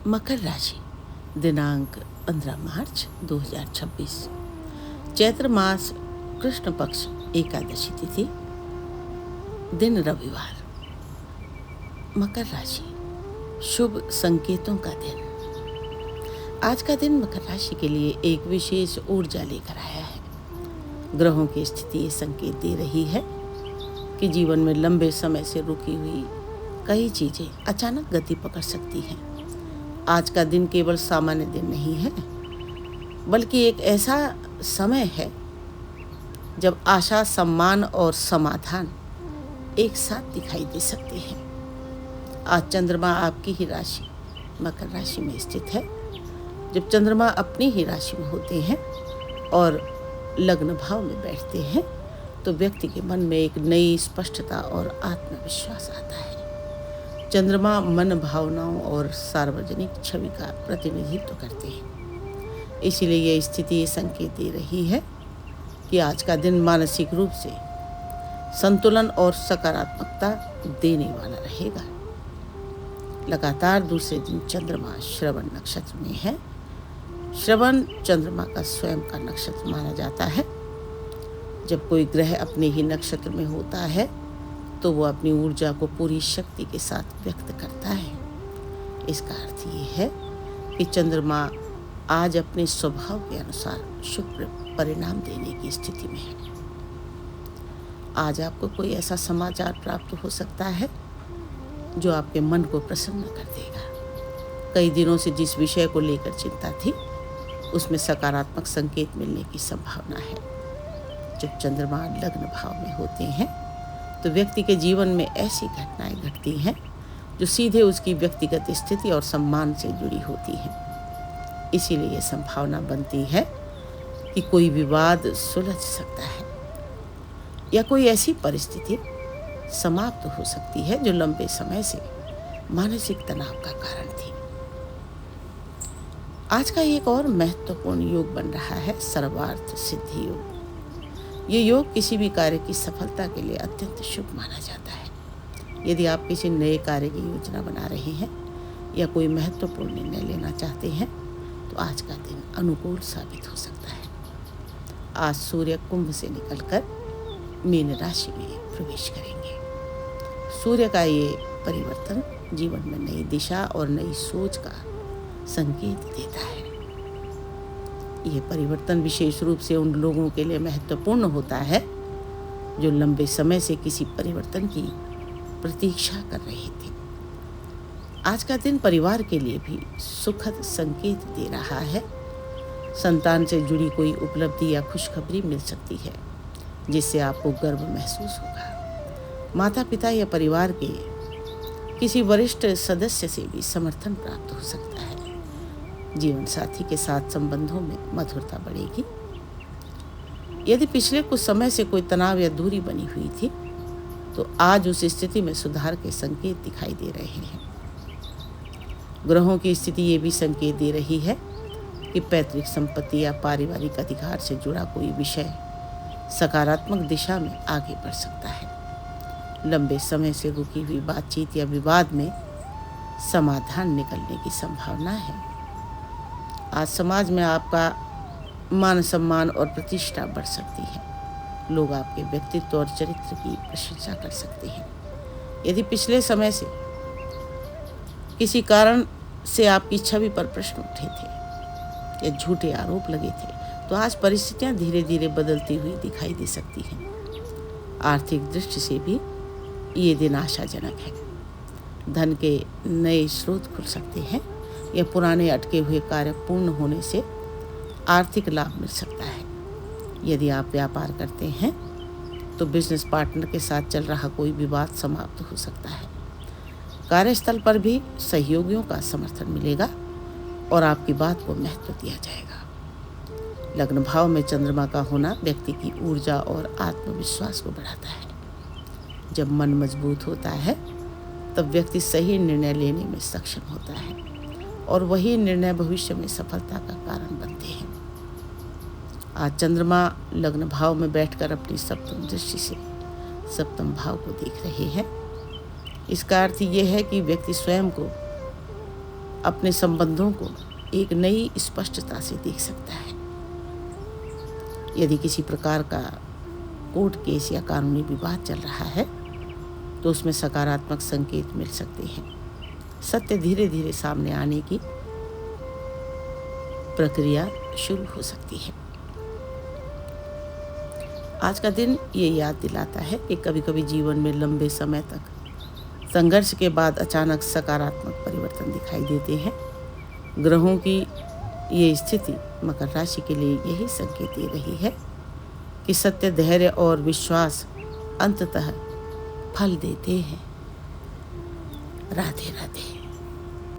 मकर राशि, दिनांक 15 मार्च 2026, चैत्र मास कृष्ण पक्ष एकादशी तिथि, दिन रविवार। मकर राशि, शुभ संकेतों का दिन। आज का दिन मकर राशि के लिए एक विशेष ऊर्जा लेकर आया है। ग्रहों की स्थिति ये संकेत दे रही है कि जीवन में लंबे समय से रुकी हुई कई चीजें अचानक गति पकड़ सकती हैं। आज का दिन केवल सामान्य दिन नहीं है, बल्कि एक ऐसा समय है जब आशा, सम्मान और समाधान एक साथ दिखाई दे सकते हैं। आज चंद्रमा आपकी ही राशि मकर राशि में स्थित है। जब चंद्रमा अपनी ही राशि में होते हैं और लग्न भाव में बैठते हैं तो व्यक्ति के मन में एक नई स्पष्टता और आत्मविश्वास आता है। चंद्रमा मन, भावनाओं और सार्वजनिक छवि का प्रतिनिधित्व करते हैं। इसीलिए यह स्थिति ये संकेत दे रही है कि आज का दिन मानसिक रूप से संतुलन और सकारात्मकता देने वाला रहेगा। लगातार दूसरे दिन चंद्रमा श्रवण नक्षत्र में है। श्रवण चंद्रमा का स्वयं का नक्षत्र माना जाता है। जब कोई ग्रह अपने ही नक्षत्र में होता है तो वो अपनी ऊर्जा को पूरी शक्ति के साथ व्यक्त करता है। इसका अर्थ ये है कि चंद्रमा आज अपने स्वभाव के अनुसार शुभ परिणाम देने की स्थिति में है। आज आपको कोई ऐसा समाचार प्राप्त हो सकता है जो आपके मन को प्रसन्न कर देगा। कई दिनों से जिस विषय को लेकर चिंता थी, उसमें सकारात्मक संकेत मिलने की संभावना है। जब चंद्रमा लग्न भाव में होते हैं तो व्यक्ति के जीवन में ऐसी घटनाएं घटती हैं जो सीधे उसकी व्यक्तिगत स्थिति और सम्मान से जुड़ी होती हैं। इसीलिए यह संभावना बनती है कि कोई विवाद सुलझ सकता है या कोई ऐसी परिस्थिति समाप्त हो सकती है जो लंबे समय से मानसिक तनाव का कारण थी। आज का एक और महत्वपूर्ण योग बन रहा है सर्वार्थ सिद्धि योग। ये योग किसी भी कार्य की सफलता के लिए अत्यंत शुभ माना जाता है। यदि आप किसी नए कार्य की योजना बना रहे हैं या कोई महत्वपूर्ण निर्णय लेना चाहते हैं तो आज का दिन अनुकूल साबित हो सकता है। आज सूर्य कुंभ से निकलकर मीन राशि में प्रवेश करेंगे। सूर्य का ये परिवर्तन जीवन में नई दिशा और नई सोच का संकेत देता है। यह परिवर्तन विशेष रूप से उन लोगों के लिए महत्वपूर्ण होता है जो लंबे समय से किसी परिवर्तन की प्रतीक्षा कर रहे थे। आज का दिन परिवार के लिए भी सुखद संकेत दे रहा है। संतान से जुड़ी कोई उपलब्धि या खुशखबरी मिल सकती है जिससे आपको गर्व महसूस होगा। माता पिता या परिवार के किसी वरिष्ठ सदस्य से भी समर्थन प्राप्त हो सकता है। जीवन साथी के साथ संबंधों में मधुरता बढ़ेगी। यदि पिछले कुछ समय से कोई तनाव या दूरी बनी हुई थी तो आज उस स्थिति में सुधार के संकेत दिखाई दे रहे हैं। ग्रहों की स्थिति ये भी संकेत दे रही है कि पैतृक संपत्ति या पारिवारिक अधिकार से जुड़ा कोई विषय सकारात्मक दिशा में आगे बढ़ सकता है। लंबे समय से रुकी हुई बातचीत या विवाद में समाधान निकलने की संभावना है। आज समाज में आपका मान, सम्मान और प्रतिष्ठा बढ़ सकती है। लोग आपके व्यक्तित्व और चरित्र की प्रशंसा कर सकते हैं। यदि पिछले समय से किसी कारण से आपकी छवि पर प्रश्न उठे थे या झूठे आरोप लगे थे तो आज परिस्थितियां धीरे धीरे बदलती हुई दिखाई दे सकती हैं। आर्थिक दृष्टि से भी ये दिन आशाजनक है। धन के नए स्रोत खुल सकते हैं या पुराने अटके हुए कार्य पूर्ण होने से आर्थिक लाभ मिल सकता है। यदि आप व्यापार करते हैं तो बिजनेस पार्टनर के साथ चल रहा कोई विवाद समाप्त हो सकता है। कार्यस्थल पर भी सहयोगियों का समर्थन मिलेगा और आपकी बात को महत्व दिया जाएगा। लग्न भाव में चंद्रमा का होना व्यक्ति की ऊर्जा और आत्मविश्वास को बढ़ाता है। जब मन मजबूत होता है तब व्यक्ति सही निर्णय लेने में सक्षम होता है और वही निर्णय भविष्य में सफलता का कारण बनते हैं। आज चंद्रमा लग्न भाव में बैठकर अपनी सप्तम दृष्टि से सप्तम भाव को देख रहे हैं। इसका अर्थ ये है कि व्यक्ति स्वयं को अपने संबंधों को एक नई स्पष्टता से देख सकता है। यदि किसी प्रकार का कोर्ट केस या कानूनी विवाद चल रहा है तो उसमें सकारात्मक संकेत मिल सकते हैं। सत्य धीरे धीरे सामने आने की प्रक्रिया शुरू हो सकती है। आज का दिन ये याद दिलाता है कि कभी कभी जीवन में लंबे समय तक संघर्ष के बाद अचानक सकारात्मक परिवर्तन दिखाई देते हैं। ग्रहों की ये स्थिति मकर राशि के लिए यही संकेत दे रही है कि सत्य, धैर्य और विश्वास अंततः फल देते हैं। राधे राधे।